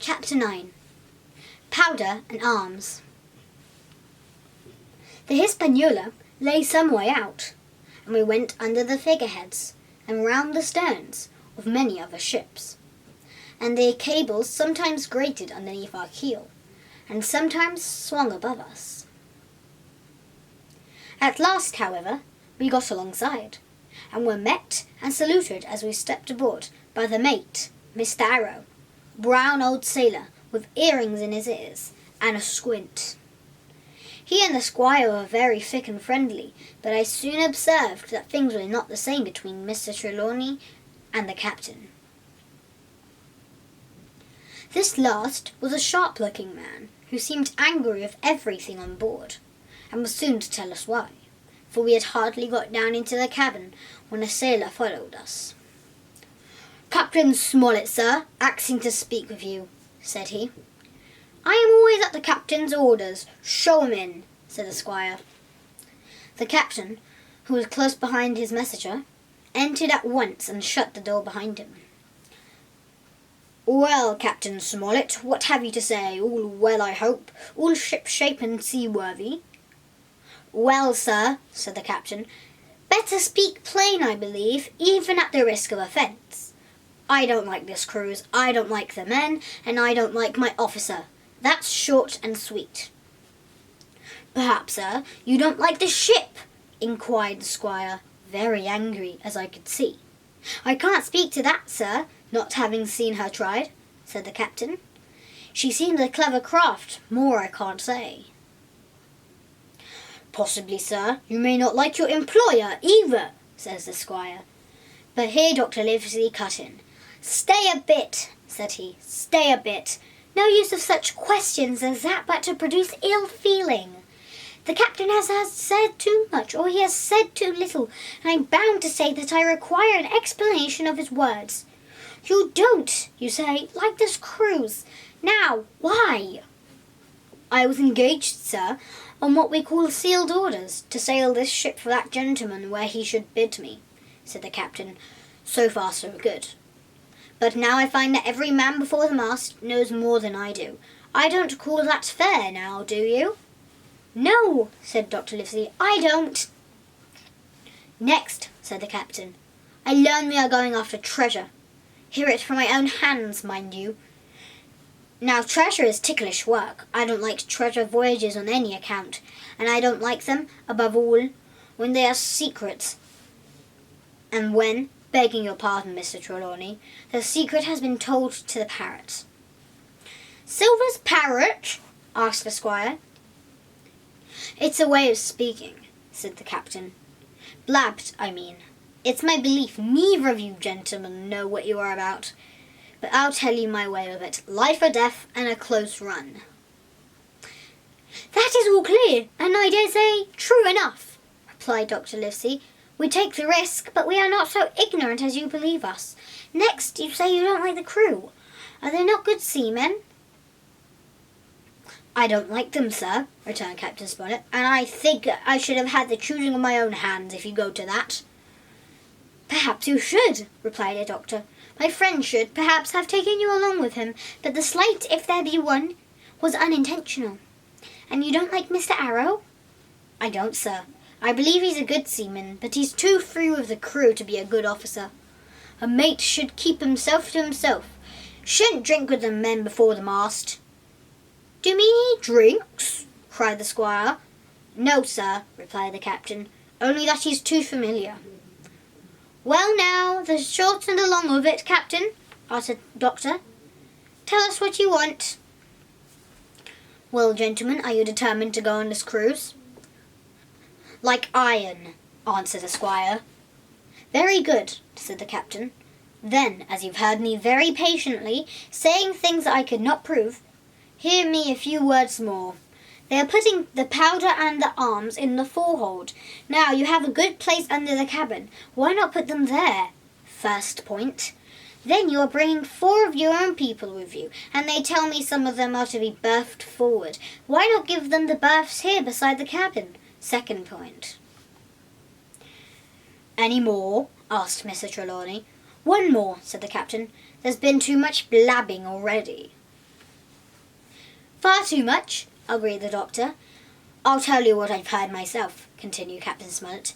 Chapter 9. Powder and Arms. The Hispaniola lay some way out, and we went under the figureheads and round the sterns of many other ships, and their cables sometimes grated underneath our keel, and sometimes swung above us. At last, however, we got alongside, and were met and saluted as we stepped aboard by the mate, Mr. Arrow, brown old sailor with earrings in his ears and a squint. He and the squire were very thick and friendly, but I soon observed that things were not the same between Mr. Trelawney and the captain. This last was a sharp-looking man who seemed angry with everything on board, and was soon to tell us why, for we had hardly got down into the cabin when a sailor followed us. "Captain Smollett, sir, axing to speak with you," said he. "I am always at the captain's orders. Show him in," said the squire. The captain, who was close behind his messenger, entered at once and shut the door behind him. "Well, Captain Smollett, what have you to say? All well, I hope? All ship-shape and seaworthy?" "Well, sir," said the captain, "better speak plain, I believe, even at the risk of offence. I don't like this cruise, I don't like the men, and I don't like my officer. That's short and sweet." "Perhaps, sir, you don't like the ship?" inquired the squire, very angry, as I could see. "I can't speak to that, sir, not having seen her tried," said the captain. "She seems a clever craft, more I can't say." "Possibly, sir, you may not like your employer either," says the squire. But here Dr. Livesey cut in. "Stay a bit," said he, "stay a bit. No use of such questions as that but to produce ill feeling. The captain has said too much, or he has said too little, and I'm bound to say that I require an explanation of his words. You don't, you say, like this cruise. Now, why?" "I was engaged, sir, on what we call sealed orders, to sail this ship for that gentleman where he should bid me," said the captain. "So far, so good. But now I find that every man before the mast knows more than I do. I don't call that fair now, do you?" "No," said Dr. Livesey, "I don't." "Next," said the captain, "I learn we are going after treasure. Hear it from my own hands, mind you. Now, treasure is ticklish work. I don't like treasure voyages on any account, and I don't like them, above all, when they are secrets, and when, begging your pardon, Mr. Trelawney, the secret has been told to the parrot." "Silver's parrot?" asked the squire. "It's a way of speaking," said the captain. "Blabbed, I mean. It's my belief neither of you gentlemen know what you are about. But I'll tell you my way of it. Life or death, and a close run." "That is all clear, and I dare say true enough," replied Dr. Livesey. "We take the risk, but we are not so ignorant as you believe us. Next, you say you don't like the crew. Are they not good seamen?" "I don't like them, sir," returned Captain Smollett, "and I think I should have had the choosing of my own hands, if you go to that." "Perhaps you should," replied the doctor. "My friend should, perhaps, have taken you along with him, but the slight, if there be one, was unintentional. And you don't like Mr. Arrow?" "I don't, sir. I believe he's a good seaman, but he's too free with the crew to be a good officer. A mate should keep himself to himself. Shouldn't drink with the men before the mast." "Do you mean he drinks?" cried the squire. "No, sir," replied the captain, "only that he's too familiar." "Well now, the short and the long of it, captain," asked the doctor. "Tell us what you want." "Well, gentlemen, are you determined to go on this cruise?" "Like iron," answered the squire. "Very good," said the captain. "Then, as you've heard me very patiently, saying things I could not prove, hear me a few words more. They are putting the powder and the arms in the forehold. Now, you have a good place under the cabin. Why not put them there? First point. Then you are bringing 4 of your own people with you, and they tell me some of them are to be berthed forward. Why not give them the berths here beside the cabin? Second point." "Any more?" asked Mr. Trelawney. "One more," said the captain. "There's been too much blabbing already." Far too much, agreed the doctor. I'll tell you what I've heard myself, continued Captain Smollett.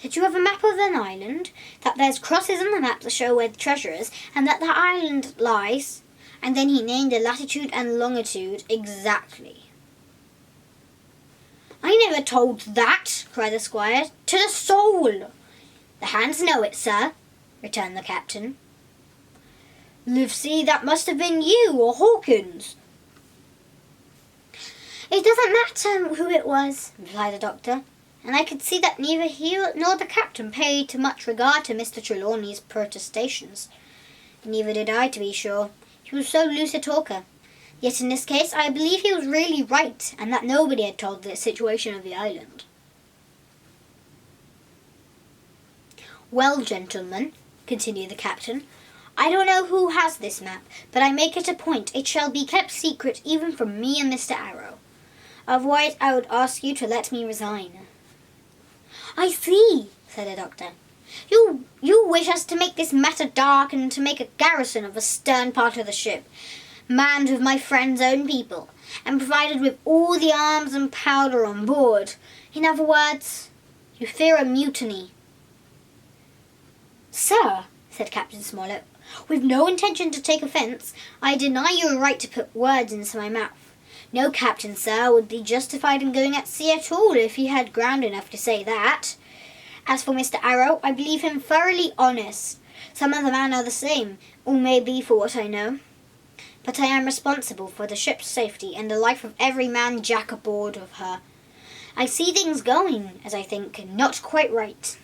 That you have a map of an island, that there's crosses on the map that show where the treasure is, and that the island lies. And then he named the latitude and longitude exactly. I never told that, cried the squire. To the soul. The hands know it, sir, returned the captain. Livesey, that must have been you or Hawkins. It doesn't matter who it was, replied the doctor, and I could see that neither he nor the captain paid much regard to Mr. Trelawney's protestations. Neither did I, to be sure. He was so loose a talker. Yet in this case I believe he was really right, and that nobody had told the situation of the island. Well, gentlemen, continued the captain, I don't know who has this map, but I make it a point it shall be kept secret even from me and Mr. Arrow. Otherwise I would ask you to let me resign. I see, said the doctor. You wish us to make this matter dark and to make a garrison of a stern part of the ship, manned with my friend's own people, and provided with all the arms and powder on board. In other words, you fear a mutiny. Sir, said Captain Smollett, with no intention to take offence, I deny your right to put words into my mouth. No captain, sir, would be justified in going at sea at all if he had ground enough to say that. As for Mr. Arrow, I believe him thoroughly honest. Some of the men are the same, or may be for what I know. But I am responsible for the ship's safety and the life of every man jack aboard of her. I see things going, as I think, not quite right.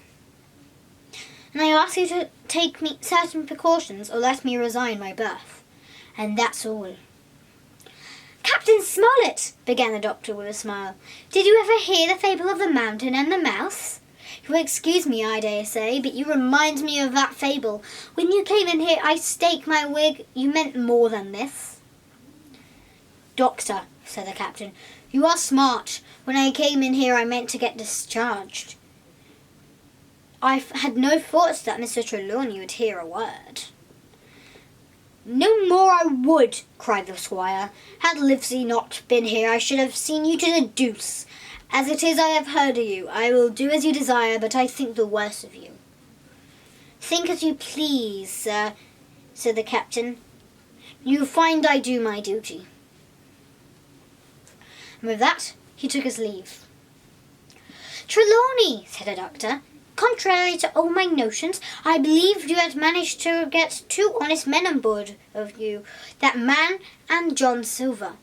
And I ask you to take certain precautions or let me resign my berth. And that's all. Captain Smollett, began the doctor with a smile, did you ever hear the fable of the mountain and the mouse? You will excuse me, I dare say, but you remind me of that fable. When you came in here, I stake my wig, you meant more than this. Doctor, said the captain, you are smart. When I came in here, I meant to get discharged. I had no thoughts that Mr. Trelawney would hear a word. No more I would, cried the squire. Had Livesey not been here, I should have seen you to the deuce. As it is, I have heard of you. I will do as you desire, but I think the worse of you. Think as you please, sir, said the captain. You find I do my duty. And with that, he took his leave. Trelawney, said the doctor, contrary to all my notions, I believed you had managed to get 2 honest men on board of you, that man and John Silver.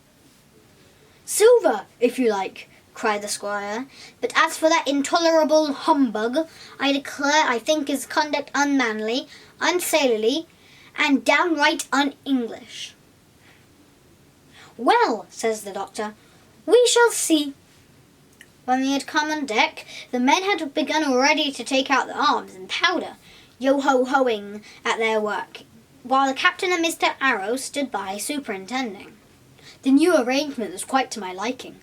Silver, if you like, cried the squire, but as for that intolerable humbug, I declare I think his conduct unmanly, unsailorly, and downright un-English. Well, says the doctor, we shall see. When we had come on deck, the men had begun already to take out the arms and powder, yo-ho-hoing at their work, while the captain and Mr. Arrow stood by superintending. The new arrangement was quite to my liking.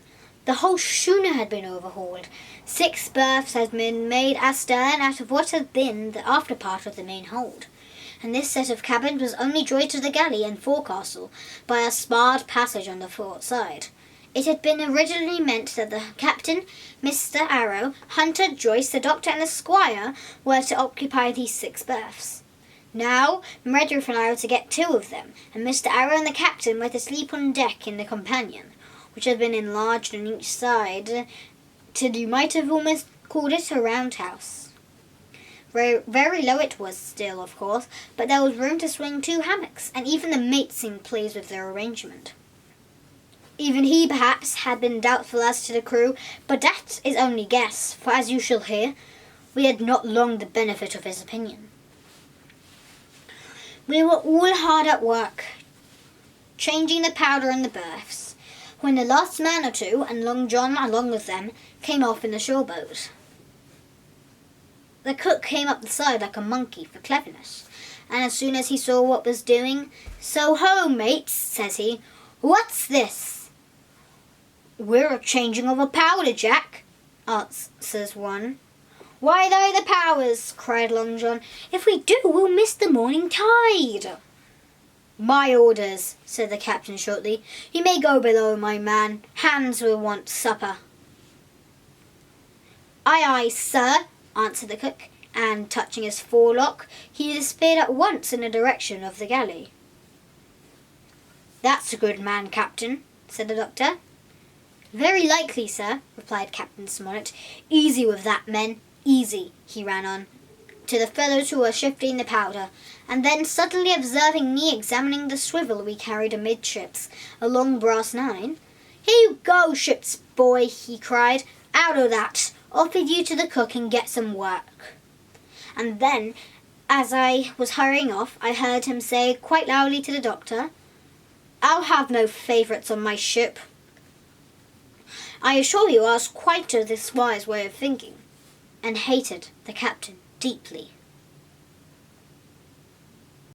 The whole schooner had been overhauled. 6 berths had been made astern out of what had been the after part of the main hold, and this set of cabins was only joined to the galley and forecastle by a sparred passage on the port side. It had been originally meant that the captain, Mr. Arrow, Hunter, Joyce, the doctor, and the squire were to occupy these 6 berths. Now, Meredith and I were to get 2 of them, and Mr. Arrow and the captain were to sleep on deck in the companion, which had been enlarged on each side till you might have almost called it a roundhouse. Very, very low it was still, of course, but there was room to swing 2 hammocks, and even the mate seemed pleased with their arrangement. Even he, perhaps, had been doubtful as to the crew, but that is only guess, for as you shall hear, we had not long the benefit of his opinion. We were all hard at work, changing the powder in the berths, when the last man or 2, and Long John along with them, came off in the shore boat. The cook came up the side like a monkey for cleverness, and as soon as he saw what was doing, "So ho, mates," says he, "what's this?" "We're a changing of a powder, Jack," answers one. "Why, they the powers," cried Long John. "If we do, we'll miss the morning tide." My orders, said the captain shortly. You may go below, my man. Hands will want supper. Aye, aye, sir, answered the cook, and touching his forelock, he disappeared at once in the direction of the galley. That's a good man, Captain, said the doctor. Very likely, sir, replied Captain Smollett. Easy with that, men, easy, he ran on, to the fellows who were shifting the powder, and then suddenly observing me examining the swivel we carried amidships, a long brass 9, Here you go, ship's boy, he cried. Out of that! Off with you to the cook and get some work. And then, as I was hurrying off, I heard him say quite loudly to the doctor, I'll have no favourites on my ship. I assure you I was quite of this wise way of thinking, and hated the captain deeply.